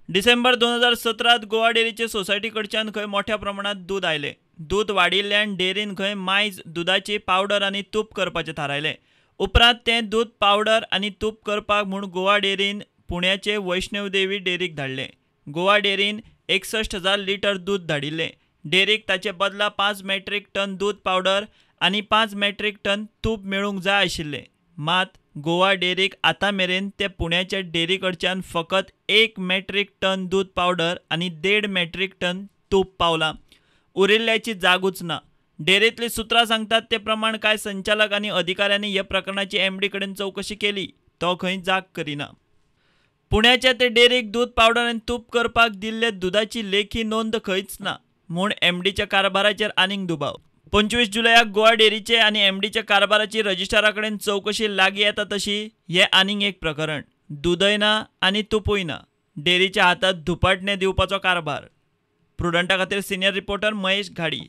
December 2017 Goa डेअरीचे society कडच्यान खंय मोठ्या प्रमाणात दूध आयले। दूध वाडिल्ल्यान डेअरीन खंय मायज दुधाची पावडर आणि तूप करपाचें थारायलें। उपरांत तें दूध पावडर आणि तूप करपाक म्हूण गोवा डेअरीन पुण्याचे वैष्णव देवी डेअरीक धाडलें। गोवा डेअरीन 61,000 लिटर दूध धाडिल्लें। डेअरीक ताचे बदला 5 मेट्रिक टन दूध पावडर आणि 5 मेट्रिक टन तूप मेळूंक जाय आशिल्लें। मात गोवा डेअरीक आतां मेरेन ते पुण्याच्या डेअरी कडच्यान फकत 1 मेट्रिक टन दूध पावडर आणि 1.5 मेट्रिक टन तूप पावलां। उरिल्ल्याची जागूच ना। डेअरींतली सुत्रां सांगतात ते प्रमाण कांय संचालक आनी अधिकाऱ्यांनी ह्या प्रकरणाची एमडी कडेन चवकशी केली, तो खंय जाग करिना। पुण्याच्या ते डेअरीक दूध पावडर आनी तूप करपाक दिल्ले दुधाची लेखी नोंद खंयच ना म्हूण एमडीच्या कारभाराचेर आनीक दुबाव। 25 जुलयाक गोवा डेअरीचे आनी एमडीच्या कारभाराची रजिस्ट्रारा कडेन चवकशी लागीं येता तशी हें आनीक एक प्रकरण। दूदय ना आनी तुपूय ना, डेअरीच्या हातांत धुपाटणे दिवपाचो कारभार। प्रुडंटा खातीर सिनियर रिपोर्टर महेश घाडी।